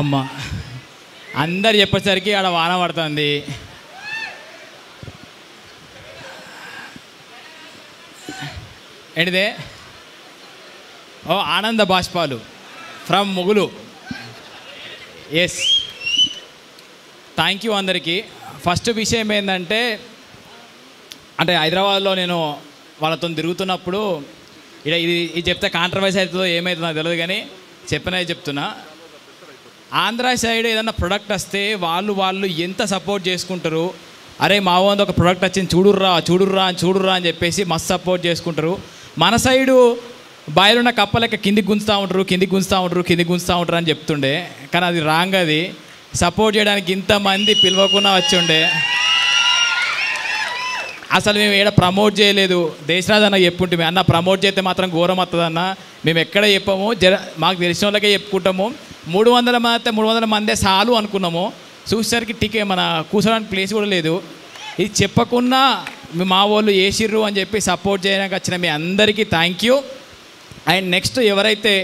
అమ్మ అందరు చెప్పేసరికి ఆడ వాన పడుతుంది. ఏంటిదే? ఓ ఆనంద బాష్పాలు ఫ్రమ్ ముగులు. ఎస్, థ్యాంక్ యూ అందరికీ. ఫస్ట్ విషయం ఏంటంటే, అంటే హైదరాబాద్లో నేను వాళ్ళతో తిరుగుతున్నప్పుడు ఇది చెప్తే కాంట్రవర్సీ అవుతుందో ఏమవుతుందో నాకు తెలియదు, కానీ చెప్పినది చెప్తున్నా. ఆంధ్ర సైడ్ ఏదన్నా ప్రొడక్ట్ వస్తే వాళ్ళు ఎంత సపోర్ట్ చేసుకుంటారు. అరే మా వంద ఒక ప్రొడక్ట్ వచ్చింది చూడుర్రా అని చెప్పేసి మస్తు సపోర్ట్ చేసుకుంటారు. మన సైడు బాయిలున్న కప్పలెక్క కిందికి గుంజుతూ ఉంటారు అని చెప్తుండే, కానీ అది రాంగ్. అది సపోర్ట్ చేయడానికి ఇంతమంది పిలవకుండా వచ్చి ఉండే. అసలు మేము ఏడ ప్రమోట్ చేయలేదు. దేశరాజ్ అన్న చెప్పుంటే అన్న ప్రమోట్ చేస్తే మాత్రం ఘోరం వస్తుందన్న, మేము ఎక్కడ చెప్పాము, మాకు తెలిసిన వాళ్ళకే చెప్పుకుంటాము. 300 మంది అయితే 300 మందే చాలు అనుకున్నాము. చూసేసరికి మన కూర్చోడానికి ప్లేస్ కూడా లేదు. ఇది చెప్పకుండా మా వాళ్ళు వేసిర్రు అని చెప్పి సపోర్ట్ చేయడానికి వచ్చిన మీ అందరికీ థ్యాంక్ యూ. అండ్ నెక్స్ట్ ఎవరైతే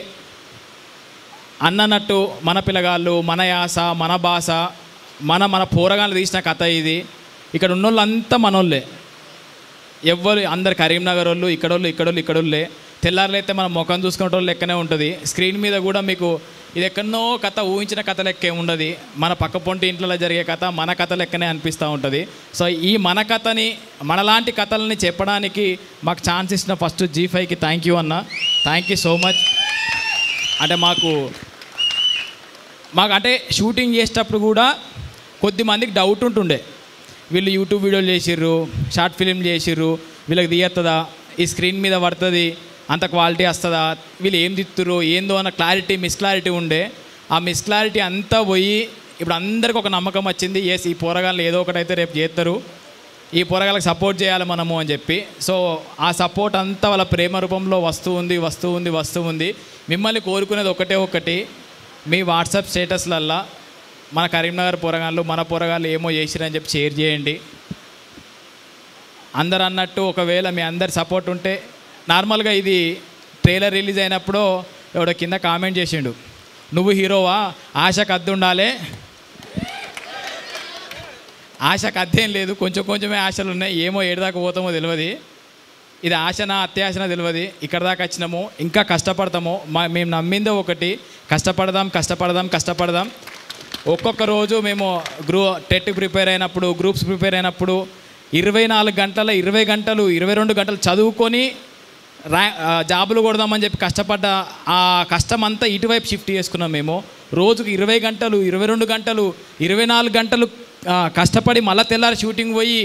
అన్నట్టు మన పిల్లగాళ్ళు, మన యాస, మన భాష, మన పోరగాళ్ళు తీసిన కథ ఇది. ఇక్కడ ఉన్నోళ్ళంతా మనోళ్ళే, ఎవ్వరు అందరు కరీంనగర్ వాళ్ళు, ఇక్కడోళ్ళే. తెల్లారులైతే మనం ముఖం చూసుకునే వాళ్ళు లెక్కనే ఉంటుంది. స్క్రీన్ మీద కూడా మీకు ఇది ఎక్కడనో కథ, ఊహించిన కథ లెక్కే ఉండదు. మన పక్క పొంటి ఇంట్లో జరిగే కథ మన కథ లెక్కనే అనిపిస్తూ ఉంటుంది. సో ఈ మన కథని, మనలాంటి కథలని చెప్పడానికి మాకు ఛాన్స్ ఇచ్చిన ఫస్ట్ G5కి థ్యాంక్ యూ అన్న. Thank you so much. అంటే మాకు అంటే షూటింగ్ చేసేటప్పుడు కూడా కొద్దిమందికి డౌట్ ఉంటుండే, వీళ్ళు యూట్యూబ్ వీడియోలు చేసిర్రు, షార్ట్ ఫిలిం చేసిర్రు, వీళ్ళకి తీయత్తదా, ఈ స్క్రీన్ మీద పడుతుంది, అంత క్వాలిటీ వస్తుందా, వీళ్ళు ఏం తిత్తురు ఏందో అన్న మిస్క్లారిటీ ఉండే. ఆ మిస్క్లారిటీ అంతా పోయి ఇప్పుడు అందరికి ఒక నమ్మకం వచ్చింది. ఎస్, ఈ పోరగాళ్ళు ఏదో ఒకటైతే రేపు చేస్తారు, ఈ పోరగాళ్ళకి సపోర్ట్ చేయాలి మనము అని చెప్పి. సో ఆ సపోర్ట్ అంతా వాళ్ళ ప్రేమ రూపంలో వస్తూ ఉంది. మిమ్మల్ని కోరుకునేది ఒకటి, మీ వాట్సాప్ స్టేటస్లల్లా మన కరీంనగర్ పోరగాళ్ళు, మన పోరగాళ్ళు ఏమో చేసిరని చెప్పి షేర్ చేయండి. అందరు అన్నట్టు ఒకవేళ మీ అందరి సపోర్ట్ ఉంటే, నార్మల్గా ఇది ట్రైలర్ రిలీజ్ అయినప్పుడు ఎవడో కింద కామెంట్ చేసిండు, నువ్వు హీరోవా, ఆశకు అద్దె ఉండాలి. ఆశకు అద్దెం లేదు, కొంచెమే ఆశలు ఉన్నాయి. ఏమో ఏడుదాకా పోతామో తెలియదు. ఇది ఆశనా అత్యాశనా తెలియదు. ఇక్కడ దాకా వచ్చినాము, ఇంకా కష్టపడతాము. మేము నమ్మిందే ఒకటి, కష్టపడదాం. ఒక్కొక్క రోజు మేము టెట్ ప్రిపేర్ అయినప్పుడు, గ్రూప్స్ ప్రిపేర్ అయినప్పుడు 24 గంటల 20 గంటలు 22 గంటలు చదువుకొని జాబులు కొడదామని చెప్పి కష్టపడ్డ ఆ కష్టం అంతా ఇటువైపు షిఫ్ట్ చేసుకున్నాం. మేము రోజుకు 20 గంటలు 22 గంటలు 24 గంటలు కష్టపడి మళ్ళీ తెల్లారి షూటింగ్ పోయి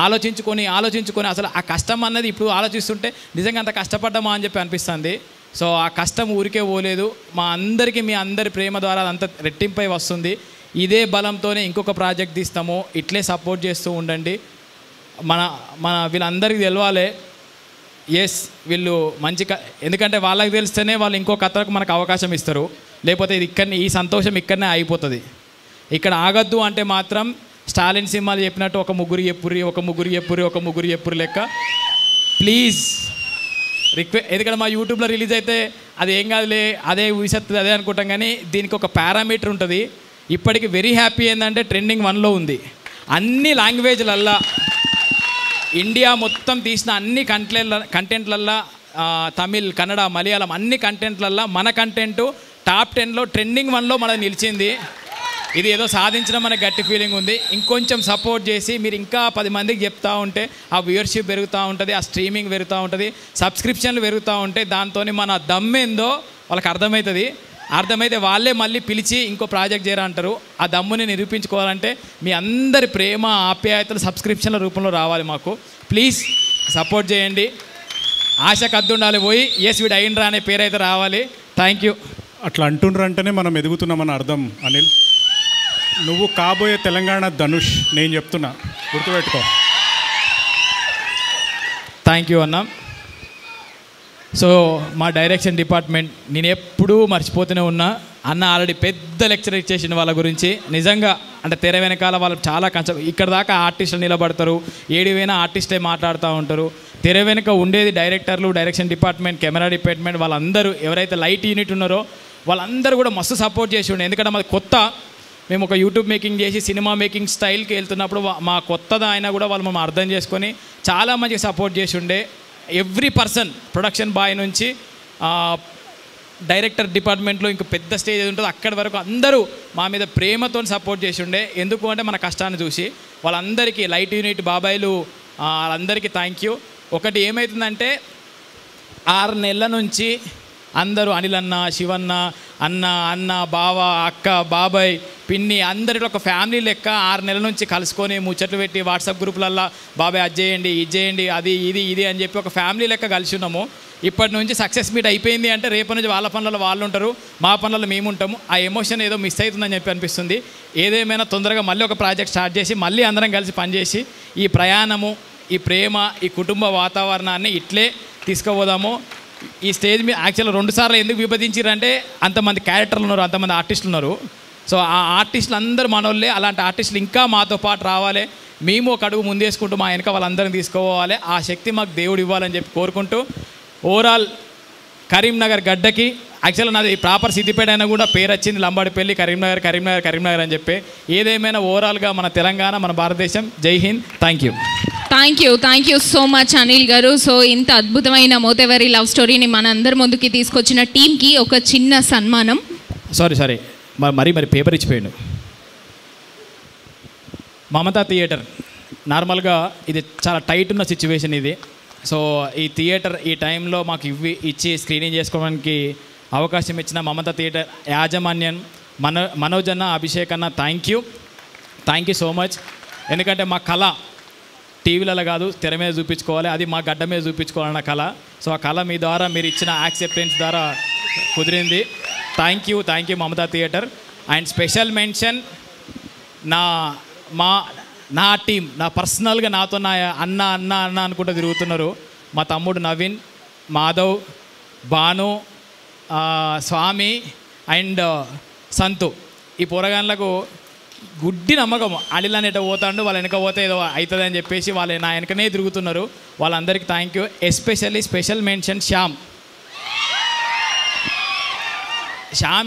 ఆలోచించుకొని అసలు ఆ కష్టం అన్నది ఇప్పుడు ఆలోచిస్తుంటే నిజంగా అంత కష్టపడ్డామా అని చెప్పి అనిపిస్తుంది. సో ఆ కష్టం ఊరికే పోలేదు. మా అందరికీ మీ అందరి ప్రేమ ద్వారా అదంతా రెట్టింపై వస్తుంది. ఇదే బలంతోనే ఇంకొక ప్రాజెక్ట్ తీస్తాము. ఇట్లే సపోర్ట్ చేస్తూ ఉండండి. మన వీళ్ళందరికీ తెలవాలి, ఎస్ వీళ్ళు మంచి ఎందుకంటే వాళ్ళకి తెలిస్తేనే వాళ్ళు ఇంకో కథకు మనకు అవకాశం ఇస్తారు. లేకపోతే ఈ సంతోషం ఇక్కడనే అయిపోతుంది. ఇక్కడ ఆగద్దు అంటే మాత్రం స్టాలిన్ సినిమాలు చెప్పినట్టు ఒక ముగ్గురు చెప్పురి లెక్క ప్లీజ్ ఎందుకంటే మా యూట్యూబ్లో రిలీజ్ అయితే అది ఏం కాదులే, అదే ఊసెత్తుంది అదే అనుకుంటాం. కానీ దీనికి ఒక పారామీటర్ ఉంటుంది. ఇప్పటికి వెరీ హ్యాపీ ఏంటంటే ట్రెండింగ్ 1లో ఉంది. అన్ని లాంగ్వేజ్లల్లా, ఇండియా మొత్తం తీసిన అన్ని కంటెంట్లల్లా, తమిళ్, కన్నడ, మలయాళం అన్ని కంటెంట్లల్లా మన కంటెంట్ టాప్ 10లో ట్రెండింగ్ 1లో మనది నిలిచింది. ఇది ఏదో సాధించడం అనే గట్టి ఫీలింగ్ ఉంది. ఇంకొంచెం సపోర్ట్ చేసి మీరు ఇంకా 10 మందికి చెప్తూ ఉంటే ఆ వ్యూవర్షిప్ పెరుగుతూ ఉంటుంది, ఆ స్ట్రీమింగ్ పెరుగుతూ ఉంటుంది, సబ్స్క్రిప్షన్లు పెరుగుతూ ఉంటాయి. దాంతో మన దమ్మేందో వాళ్ళకి అర్థమైతే వాళ్ళే మళ్ళీ పిలిచి ఇంకో ప్రాజెక్ట్ చేయరా అంటారు. ఆ దమ్ముని నిరూపించుకోవాలంటే మీ అందరి ప్రేమ ఆప్యాయతలు సబ్స్క్రిప్షన్ల రూపంలో రావాలి. మాకు ప్లీజ్ సపోర్ట్ చేయండి. ఆశకు అద్దు ఉండాలి పోయి ఎస్ వీడు అయిండ్రా అనే పేరు అయితే రావాలి. Thank you. అట్లా అంటుండ్రంటేనే మనం ఎదుగుతున్నామని అర్థం. అనిల్, నువ్వు కాబోయే తెలంగాణ ధనుష్, నేను చెప్తున్నా, గుర్తుపెట్టుకో. థ్యాంక్ యూ అన్న. సో మా డైరెక్షన్ డిపార్ట్మెంట్ నేను ఎప్పుడూ మర్చిపోతూనే ఉన్నా. అన్న ఆల్రెడీ పెద్ద లెక్చర్ ఇచ్చేసిన వాళ్ళ గురించి. నిజంగా అంటే తెర వెనకాల వాళ్ళు చాలా కష్టం. ఇక్కడ దాకా ఆర్టిస్టులు నిలబడతారు, ఏడివైనా ఆర్టిస్టే మాట్లాడుతూ ఉంటారు. తెర వెనుక ఉండేది డైరెక్టర్లు, డైరెక్షన్ డిపార్ట్మెంట్, కెమెరా డిపార్ట్మెంట్, వాళ్ళందరూ ఎవరైతే లైట్ యూనిట్ ఉన్నారో వాళ్ళందరూ కూడా మస్తు సపోర్ట్ చేసి ఉండే. ఎందుకంటే మాది కొత్త, మేము ఒక యూట్యూబ్ మేకింగ్ చేసి సినిమా మేకింగ్ స్టైల్కి వెళ్తున్నప్పుడు మా కొత్తది అయినా కూడా వాళ్ళు మేము అర్థం చేసుకొని చాలా మంచిగా సపోర్ట్ చేసి ఉండే. ఎవ్రీ పర్సన్, ప్రొడక్షన్ బాయ్ నుంచి డైరెక్టర్ డిపార్ట్మెంట్లో ఇంకా పెద్ద స్టేజ్ ఏది ఉంటుందో అక్కడి వరకు అందరూ మా మీద ప్రేమతో సపోర్ట్ చేసి ఉండే. ఎందుకు అంటే మన కష్టాన్ని చూసి. వాళ్ళందరికీ లైట్ యూనిట్ బాబాయిలు వాళ్ళందరికీ థ్యాంక్ యూ. ఒకటి ఏమవుతుందంటే 6 నెలల నుంచి అందరూ అనిల్ అన్న, శివన్న, అన్న, బావ, అక్క, బాబాయ్, పిన్ని అందరిలో ఒక ఫ్యామిలీ లెక్క 6 నెలల నుంచి కలుసుకొని ముచ్చట్లు పెట్టి వాట్సాప్ గ్రూపులల్లో బాబాయ్ అది చేయండి, ఇది చేయండి, అది ఇది అని చెప్పి ఒక ఫ్యామిలీ లెక్క కలిసి ఉన్నాము. ఇప్పటి నుంచి సక్సెస్ మీట్ అయిపోయింది అంటే రేపటి నుంచి వాళ్ళ పనులలో వాళ్ళు ఉంటారు, మా పనులలో మేము ఉంటాము. ఆ ఎమోషన్ ఏదో మిస్ అవుతుందని చెప్పి అనిపిస్తుంది. ఏదేమైనా తొందరగా మళ్ళీ ఒక ప్రాజెక్ట్ స్టార్ట్ చేసి మళ్ళీ అందరం కలిసి పనిచేసి ఈ ప్రయాణము, ఈ ప్రేమ, ఈ కుటుంబ వాతావరణాన్ని ఇట్లే తీసుకుపోదాము. ఈ స్టేజ్ మీద యాక్చువల్గా 2 సార్లు ఎందుకు విభజించారంటే అంతమంది క్యారెక్టర్లు ఉన్నారు, అంతమంది ఆర్టిస్టులు ఉన్నారు. సో ఆ ఆర్టిస్టులు అందరూ మనోళ్ళే. అలాంటి ఆర్టిస్టులు ఇంకా మాతో పాటు రావాలి, మేము ఒక అడుగు ముందేసుకుంటూ మా వెనక వాళ్ళందరినీ తీసుకోవాలి. ఆ శక్తి మాకు దేవుడు ఇవ్వాలని చెప్పి కోరుకుంటూ ఓవరాల్ కరీంనగర్ గడ్డకి యాక్చువల్గా నాది ప్రాపర్ సిద్దిపేట అయినా కూడా పేరు వచ్చింది లంబాడిపల్లి, కరీంనగర్ అని చెప్పి. ఏదేమైనా ఓవరాల్గా మన తెలంగాణ, మన భారతదేశం. జై Hind. Thank you so much Anil గారు. సో ఇంత అద్భుతమైన మోతేవరి లవ్ స్టోరీని మన అందరి ముందుకి తీసుకొచ్చిన టీంకి ఒక చిన్న సన్మానం. సారీ మరి పేపర్ ఇచ్చిపోయాడు. మమతా థియేటర్ నార్మల్గా ఇది చాలా టైట్ ఉన్న సిచ్యువేషన్ ఇది. సో ఈ థియేటర్ ఈ టైంలో మాకు ఇచ్చి స్క్రీనింగ్ చేసుకోవడానికి అవకాశం ఇచ్చిన మమతా థియేటర్ యాజమాన్యం మనోజ్ అన్న, అభిషేక్ అన్న, థ్యాంక్ యూ సో మచ్. ఎందుకంటే మా కళ టీవీలలో కాదు, తెర మీద చూపించుకోవాలి, అది మా గడ్డ మీద చూపించుకోవాలన్న కళ. సో ఆ కళ మీ ద్వారా మీరు ఇచ్చిన యాక్సెప్టెన్స్ ద్వారా కుదిరింది. Thank you Mamata theatre. And special mention నా టీం, నా పర్సనల్గా నాతో నా అన్న అనుకుంటూ తిరుగుతున్నారు. మా తమ్ముడు నవీన్, మాధవ్, భాను, స్వామి అండ్ సంతు. ఈ పోరగాన్లకు గుడ్డి నమ్మకం. అడిల్ అనేట పోతాడు, వాళ్ళ వెనక పోతే ఏదో అవుతుంది అని చెప్పేసి వాళ్ళు నా వెనకనే తిరుగుతున్నారు. వాళ్ళందరికీ thank you. Especially special mention Shyam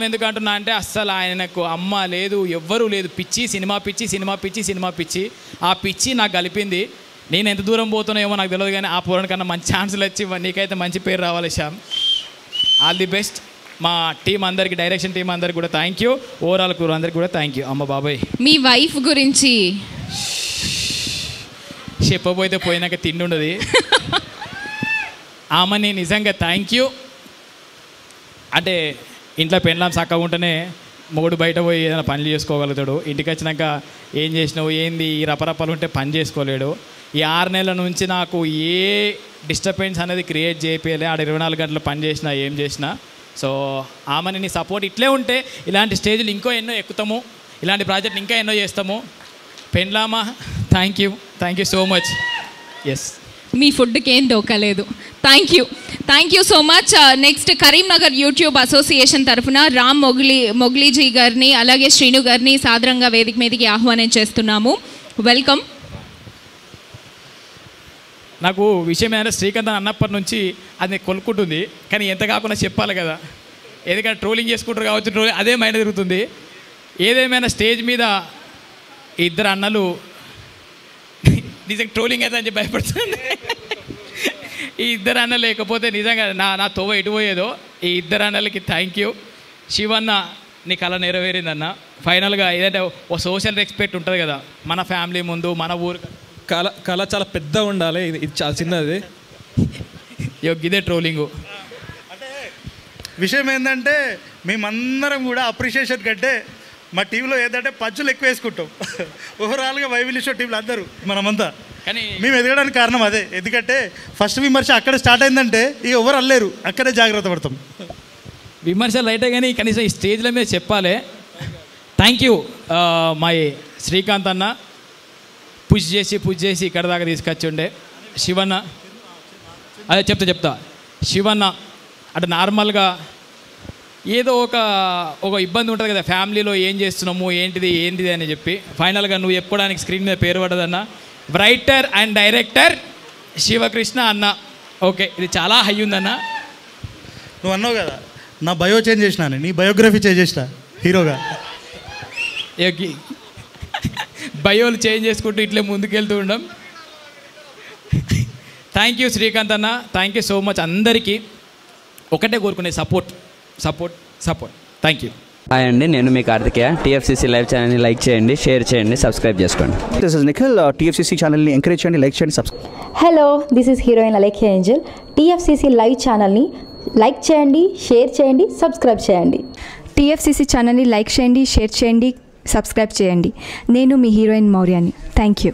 ఎందుకంటున్నా అంటే అస్సలు ఆయనకు అమ్మ లేదు, ఎవ్వరూ లేదు, సినిమా పిచ్చి. ఆ పిచ్చి నాకు కలిపింది. నేను ఎంత దూరం పోతున్నాయేమో నాకు తెలియదు, కానీ ఆ పూరణ కన్నా మంచి ఛాన్సులు వచ్చి నీకైతే మంచి పేరు రావాలి శ్యామ్. All the best. మా టీం అందరికీ, డైరెక్షన్ టీం అందరికి కూడా థ్యాంక్ యూ. ఓవరాల్ క్రూ అందరికి కూడా థ్యాంక్ యూ. అమ్మ బాబాయ్, మీ వైఫ్ గురించి చెప్పబోతే పోయినాక తిండి ఉండదు. ఆమెని నిజంగా థ్యాంక్ యూ. అంటే ఇంట్లో పెండ్లాం చక్కగా ఉంటేనే మొగుడు బయట పోయి ఏదైనా పనులు చేసుకోగలుగుతాడు. ఇంటికి వచ్చినాక ఏం చేసినావు, ఏంది, ఈ రపరపలు ఉంటే పని చేసుకోలేడు. ఈ 6 నెలల నుంచి నాకు ఏ డిస్టర్బెన్స్ అనేది క్రియేట్ చేయలే. ఆడ 24 గంటలు పని చేసినా ఏం చేసినా. సో ఆమెని నీ సపోర్ట్ ఇట్లే ఉంటే ఇలాంటి స్టేజ్లు ఇంకో ఎన్నో ఎక్కుతాము, ఇలాంటి ప్రాజెక్ట్ ఇంకా ఎన్నో చేస్తాము. పెండ్లామా, thank you so much. Yes, మీ ఫుడ్కి ఏం దోకలేదు. Thank you so much. Next Karimnagar YouTube association తరఫున రామ్ మొగ్లీజీ గారిని అలాగే శ్రీను గారిని సాదరంగా వేదిక మీదకి ఆహ్వానం చేస్తున్నాము. వెల్కమ్. నాకు విషయం ఏంటంటే శ్రీకాంత్ అన్నప్పటి నుంచి అది కొనుక్కుంటుంది, కానీ ఎంత కాకుండా చెప్పాలి కదా, ఎందుకంటే ట్రోలింగ్ చేసుకుంటారు కావచ్చు, అదే మైండ్ తిరుగుతుంది. ఏదేమైనా స్టేజ్ మీద ఇద్దరు అన్నలు నిజంగా ట్రోలింగ్ అయితే అని చెప్పి భయపడుతుంది. ఈ ఇద్దరు అన్న లేకపోతే నిజంగా నా తోవ ఎటు పోయేదో. ఈ ఇద్దరు అన్నలకి థ్యాంక్ యూ. శివన్న, నీ కళ నెరవేరిందన్న. ఫైనల్గా ఏదంటే ఓ సోషల్ రెస్పెక్ట్ ఉంటుంది కదా మన ఫ్యామిలీ ముందు, మన ఊరు. కళ చాలా పెద్ద ఉండాలి, ఇది చాలా చిన్నది. ఇదే ట్రోలింగు. అంటే విషయం ఏంటంటే మేమందరం కూడా అప్రిషియేషన్ కంటే మా టీంలో ఏంటంటే పంచులు ఎక్కువ వేసుకుంటాం. ఓవరాల్గా వైవిల్య షో టీంలో అందరూ మనమంతా కానీ మేము ఎదగడానికి కారణం అదే. ఎందుకంటే ఫస్ట్ విమర్శ అక్కడ స్టార్ట్ అయిందంటే ఇక ఎవరు అల్లేరు, అక్కడే జాగ్రత్త పడతాం. విమర్శలు రైటే కానీ కనీసం ఈ స్టేజ్ల మీద చెప్పాలి. థ్యాంక్ యూ మై శ్రీకాంత్ అన్న, పుష్ చేసి ఇక్కడ దాకా తీసుకొచ్చి ఉండే. శివన్న, అదే చెప్తా శివన్న అంటే నార్మల్గా ఏదో ఒక ఇబ్బంది ఉంటుంది కదా ఫ్యామిలీలో, ఏం చేస్తున్నాము ఏంటిది అని చెప్పి. ఫైనల్గా నువ్వు చెప్పుకోవడానికి స్క్రీన్ మీద పేరు పడదన్న. రైటర్ అండ్ డైరెక్టర్ శివకృష్ణ అన్న. ఓకే, ఇది చాలా హై ఉందన్న. నువ్వు అన్నావు కదా నా బయో చేంజ్ చేసినాను, నీ బయోగ్రఫీ చేసేసిన హీరోగా. బయోలు చేంజ్ చేసుకుంటూ ఇట్లే ముందుకెళ్తూ ఉండం. థ్యాంక్ యూ శ్రీకాంత్ అన్న, థ్యాంక్ యూ సో మచ్. అందరికీ ఒకటే కోరుకునే support support support. Thank you. Hi అండి, నేను మీ కార్తికేయ. టీఎఫ్సీసీ లైవ్ ఛానల్ని లైక్ చేయండి, షేర్ చేయండి, సబ్స్క్రైబ్ చేసుకోండి. This is Nikhil. టీఎఫ్సీసీ ఛానల్ని ఎంకరేజ్ చేయండి, లైక్ చేయండి, subscribe. Hello, this is heroine Alekhya Angel. TFCC live ఛానల్ని లైక్ చేయండి, షేర్ చేయండి, సబ్స్క్రైబ్ చేయండి. టీఎఫ్సీసీ ఛానల్ని లైక్ చేయండి, షేర్ చేయండి, సబ్స్క్రైబ్ చేయండి. నేను మీ హీరోయిన్ మౌర్యాని. Thank you.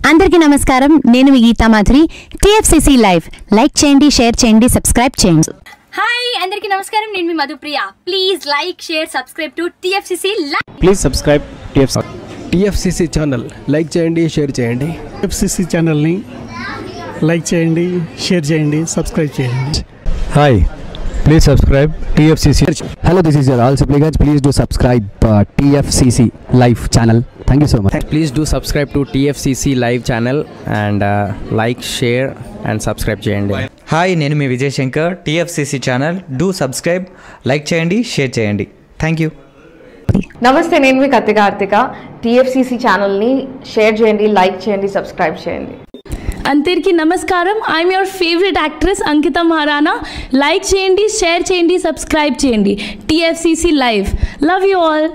అందరికీ నమస్కారం, నేను మీ Geetha Madhuri. TFCC live like చేయండి, షేర్ చేయండి, సబ్స్క్రైబ్ చేయండి. హాయ్ అందరికీ నమస్కారం, నేను మీ Madhupriya. Please like share subscribe to TFCC live. Please subscribe TFCC channel like చేయండి, షేర్ చేయండి. టీఎఫ్సీసీ ఛానల్ని లైక్ చేయండి, షేర్ చేయండి, సబ్స్క్రైబ్ చేయండి. Hi, please subscribe TFCC. Hello, this is your all Sipligunj. Please do subscribe TFCC live channel. Thank you so much. Please do subscribe to TFCC live channel and like, share and subscribe చేయండి. హాయ్, నేను మీ Vijay Shankar. TFCC channel do subscribe, like చేయండి, share చేయండి. Thank you. నమస్తే, నేను మీ Karthika. TFCC ఛానల్ని షేర్ చేయండి, లైక్ చేయండి, సబ్స్క్రైబ్ చేయండి. అందరికీ నమస్కారం, I'm your favourite actress Ankita Maharana. Like చేయండి, షేర్ చేయండి, సబ్స్క్రైబ్ చేయండి. TFCC live. Love you all.